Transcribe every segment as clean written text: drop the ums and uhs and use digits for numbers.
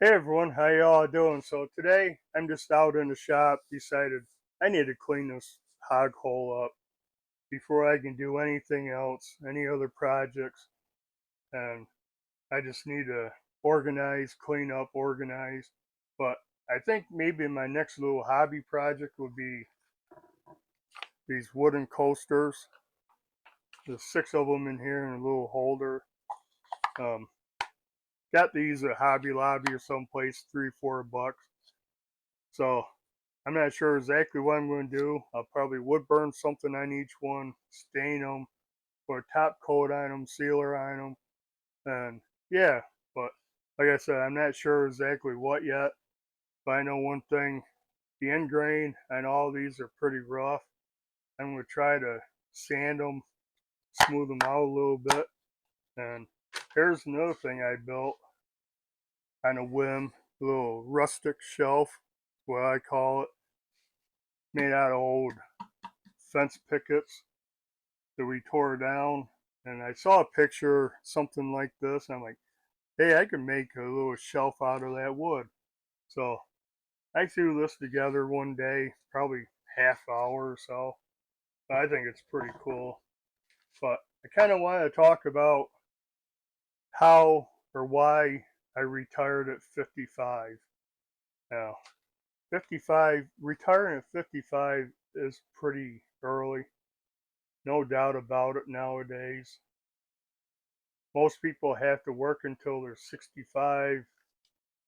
Hey everyone, how y'all doing? So today I'm just out in the shop, decided I need to clean this hog hole up before I can do anything else, any other projects, and I just need to organize, clean up, organize. But I think maybe my next little hobby project would be these wooden coasters. There's six of them in here in a little holder. Um, got these at Hobby Lobby or someplace, $3, $4. So I'm not sure exactly what I'm going to do. I'll probably wood burn something on each one, stain them, put a top coat on them, sealer on them, and yeah. But like I said, I'm not sure exactly what yet. But I know one thing: the end grain and all these are pretty rough. I'm going to try to sand them, smooth them out a little bit. And here's another thing I built on a whim: a little rustic shelf, what I call it, made out of old fence pickets that we tore down. And I saw a picture, something like this, and I'm like, hey, I could make a little shelf out of that wood. So I threw this together one day, probably half hour or so. I think it's pretty cool. But I kind of want to talk about how or why I retired at 55. Now, 55, retiring at 55 is pretty early. No doubt about it nowadays. Most people have to work until they're 65,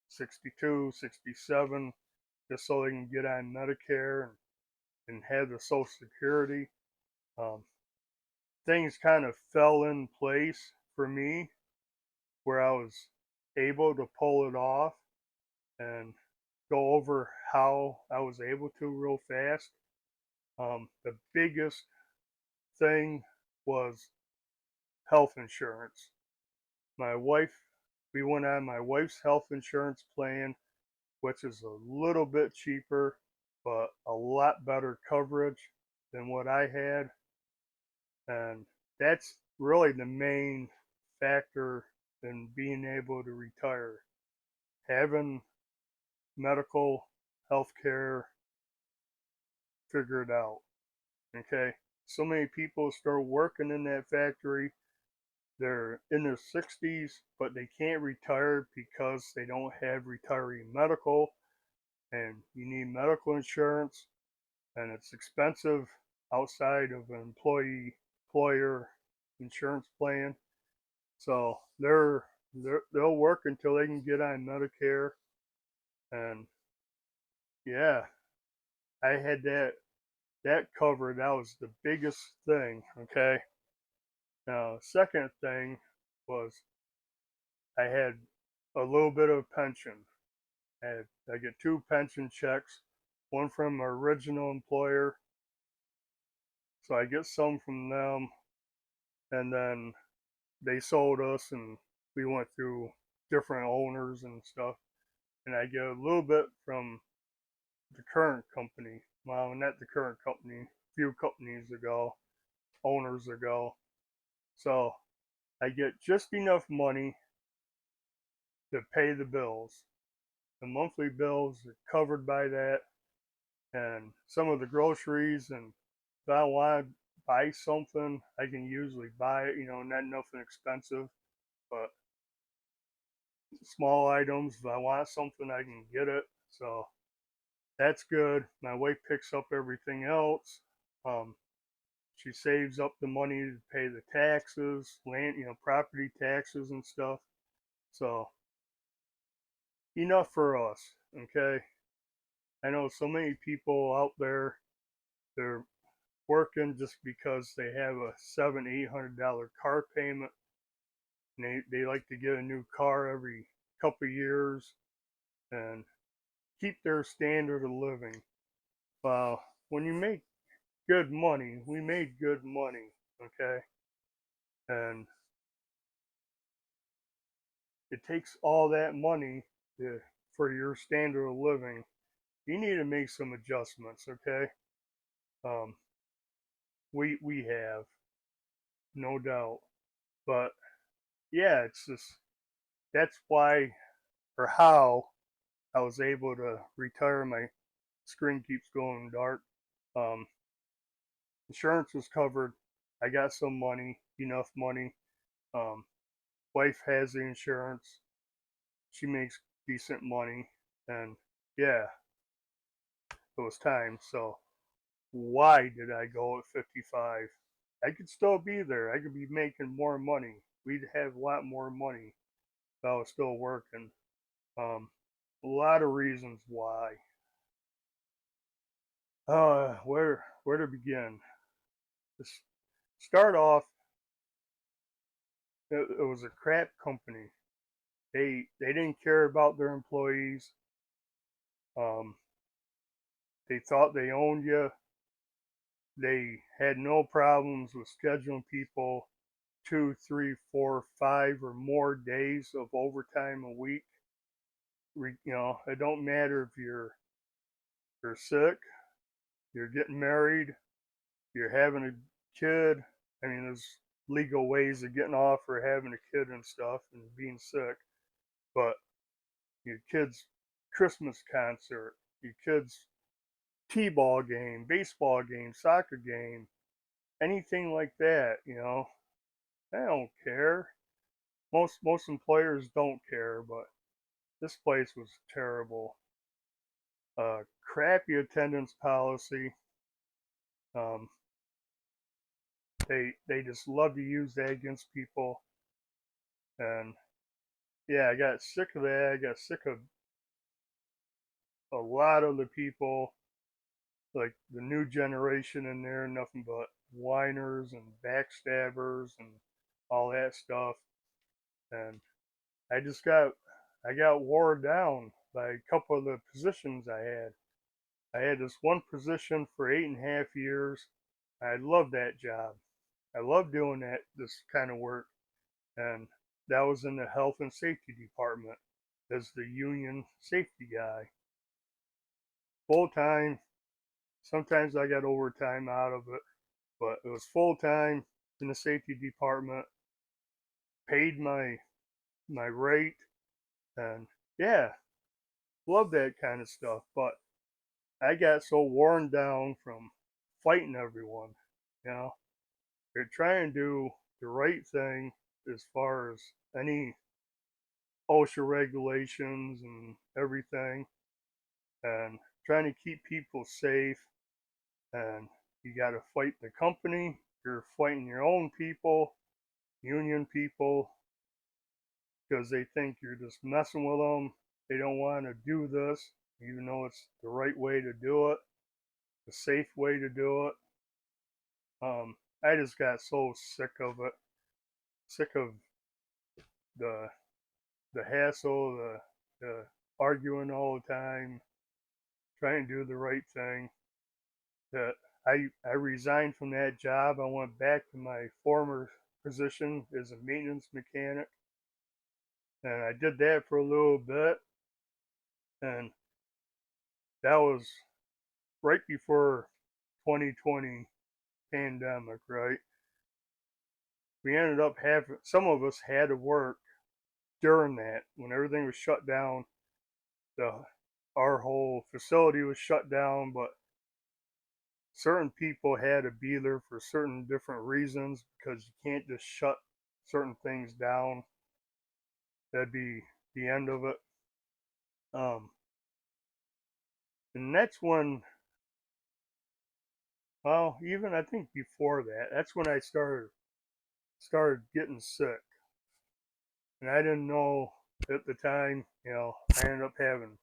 62, 67, just so they can get on Medicare and have the Social Security. Um, Things kind of fell in place for me where I was able to pull it off and go over how I was able to real fast. The biggest thing was health insurance. My wife, we went on my wife's health insurance plan, which is a little bit cheaper, but a lot better coverage than what I had. And that's really the main factor in being able to retire. Having medical health care figured out. Okay. So many people start working in that factory. They're in their 60s, but they can't retire because they don't have retiree medical, and you need medical insurance, and it's expensive outside of an employer insurance plan. So they'll work until they can get on Medicare, and yeah, I had that covered. That was the biggest thing. Okay. Now, second thing was I had a little bit of pension. I get two pension checks, one from my original employer, so I get some from them, and then they sold us and we went through different owners and stuff, and I get a little bit from the current company. Well, not the current company, a few companies ago, owners ago. So I get just enough money to pay the bills. The monthly bills are covered by that, and some of the groceries. And if I want to buy something, I can usually buy it. Not nothing expensive, but small items. If I want something, I can get it. So that's good. My wife picks up everything else. Um, she saves up the money to pay the taxes, land, property taxes and stuff. So enough for us. Okay. I know so many people out there, they're working just because they have a $700-800 car payment, and they like to get a new car every couple of years and keep their standard of living. Well, when you make good money, we made good money, okay? And it takes all that money for your standard of living. You need to make some adjustments, okay? Um, we have no doubt, but yeah, it's just that's why. or how I was able to retire. My screen keeps going dark. Um, Insurance was covered. I got some money, enough money. Um, Wife has the insurance. She makes decent money, and yeah, it was time. So why did I go at 55? I could still be there. I could be making more money. We'd have a lot more money if I was still working. Um, a lot of reasons why. Where to begin? To start off, it was a crap company. They didn't care about their employees. Um, they thought they owned you. They had no problems with scheduling people 2, 3, 4, 5 or more days of overtime a week. It don't matter if you're sick, you're getting married, you're having a kid. I mean, there's legal ways of getting off for having a kid and stuff and being sick, but your kid's Christmas concert, your kid's t-ball game, baseball game, soccer game, anything like that, I don't care. Most employers don't care, but this place was terrible. Crappy attendance policy. Um, they just love to use that against people, and yeah, I got sick of that. I got sick of a lot of the people, like the new generation in there, nothing but whiners and backstabbers and all that stuff. And I just I got wore down by a couple of the positions I had. I had this one position for 8.5 years. I loved that job. I loved doing this kind of work, and that was in the health and safety department as the union safety guy, full time. Sometimes I got overtime out of it, but it was full time in the safety department. Paid my rate, and yeah, love that kind of stuff. But I got so worn down from fighting everyone. You know, they're trying to do the right thing as far as any OSHA regulations and everything, and trying to keep people safe. And you got to fight the company. You're fighting your own people, union people, because they think you're just messing with them. They don't want to do this, even though it's the right way to do it, the safe way to do it. I just got so sick of it, sick of the the hassle, the arguing all the time, trying to do the right thing. That I resigned from that job. I went back to my former position as a maintenance mechanic, and I did that for a little bit, and that was right before 2020 pandemic, right? We ended up having some of us had to work during that when everything was shut down. The Our whole facility was shut down, but certain people had to be there for certain different reasons because you can't just shut certain things down. That'd be the end of it. Um, and that's when, well, even I think before that, that's when I started getting sick, and I didn't know at the time. I ended up having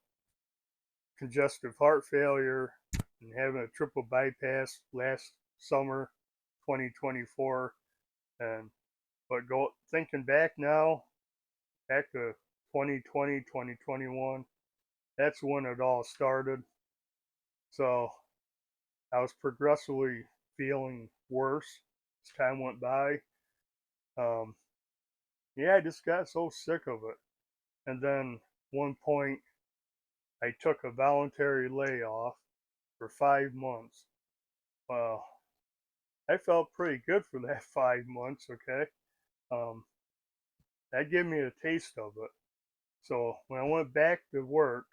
congestive heart failure and having a triple bypass last summer, 2024. And but go thinking back now, back to 2020, 2021, that's when it all started. So I was progressively feeling worse as time went by. Um, yeah, I just got so sick of it. And then one point, I took a voluntary layoff for 5 months. Well, I felt pretty good for that 5 months. Okay, um, that gave me a taste of it. So when I went back to work,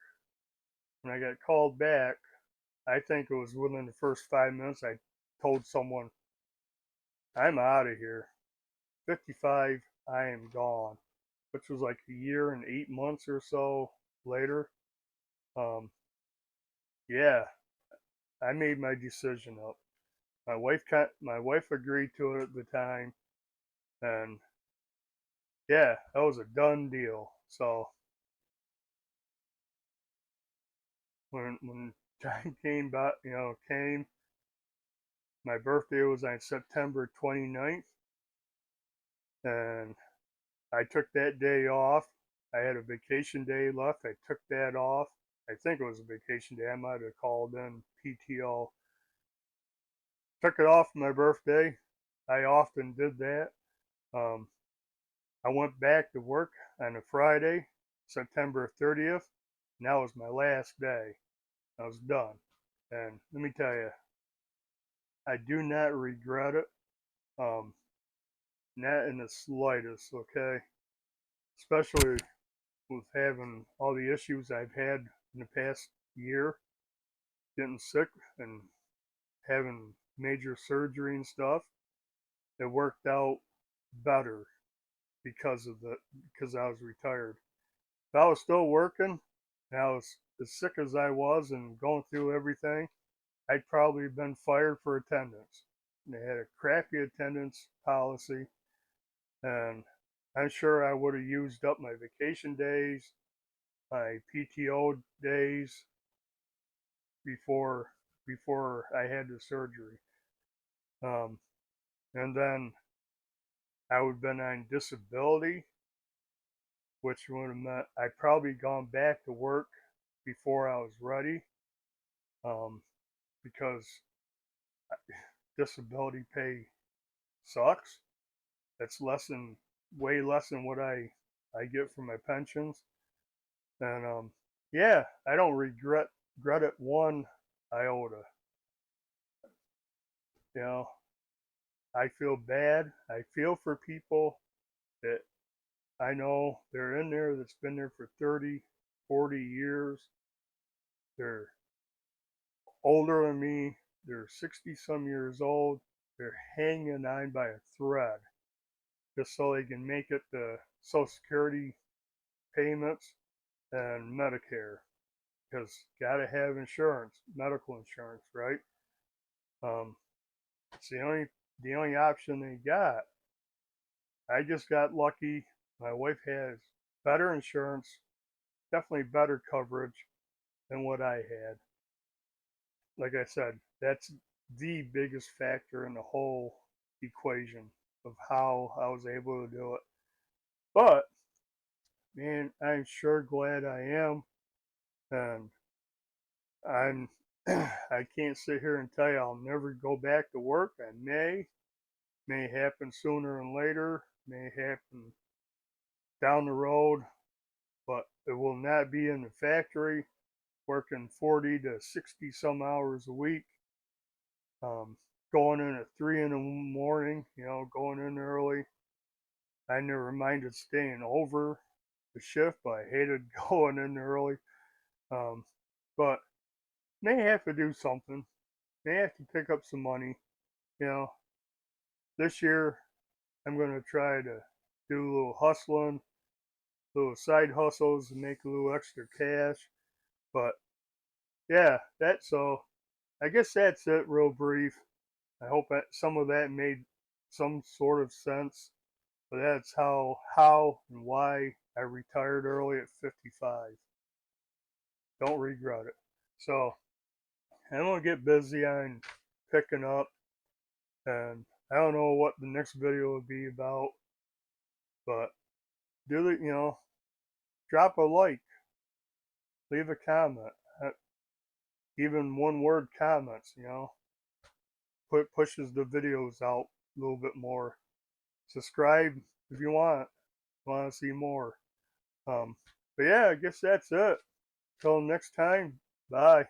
when I got called back, I think it was within the first 5 minutes I told someone, I'm out of here. 55, I am gone. Which was like a year and 8 months or so later. Um, yeah, I made my decision up. My wife agreed to it at the time, and yeah, that was a done deal. So when time came back, my birthday was on September 29th, and I took that day off. I had a vacation day left. I took that off. I think it was a vacation day. I might have called in PTO. Took it off my birthday. I often did that. Um, I went back to work on a Friday, September 30th, and that was my last day. I was done. And let me tell you, I do not regret it. Um, Not in the slightest, okay? Especially with having all the issues I've had in the past year, getting sick and having major surgery and stuff. It worked out better because I was retired. If I was still working and I was as sick as I was and going through everything, I'd probably been fired for attendance. And they had a crappy attendance policy, and I'm sure I would have used up my vacation days, my PTO days before I had the surgery. Um, and then I would have been on disability, which would have meant I'd probably gone back to work before I was ready, um, because disability pay sucks. It's way less than what I get from my pensions. And yeah, I don't regret it one iota. You know, I feel bad. I feel for people that I know they're in there that's been there for 30, 40 years. They're older than me. They're 60 some years old. They're hanging on by a thread just so they can make it to Social Security payments and Medicare, because gotta have insurance, medical insurance, right? Um, it's the only option they got. I just got lucky. My wife has better insurance, definitely better coverage than what I had. Like I said, that's the biggest factor in the whole equation of how I was able to do it. But man, I'm sure glad I am, and I'm I can't sit here and tell you I'll never go back to work. I may happen sooner and later, may happen down the road, but it will not be in the factory working 40 to 60 some hours a week, um, going in at 3 in the morning, going in early. I never minded staying over the shift, but I hated going in early. Um, but may have to do something. May have to pick up some money. You know, this year I'm going to try to do a little hustling, little side hustles, and make a little extra cash. But yeah, that's so. I guess that's it, real brief. I hope that some of that made some sort of sense. But that's how and why I retired early at 55. Don't regret it. So I'm gonna get busy on picking up, and I don't know what the next video will be about, but do it. Drop a like, leave a comment, even one word comments. Pushes the videos out a little bit more. Subscribe if you want to see more. But yeah, I guess that's it. Till next time, bye.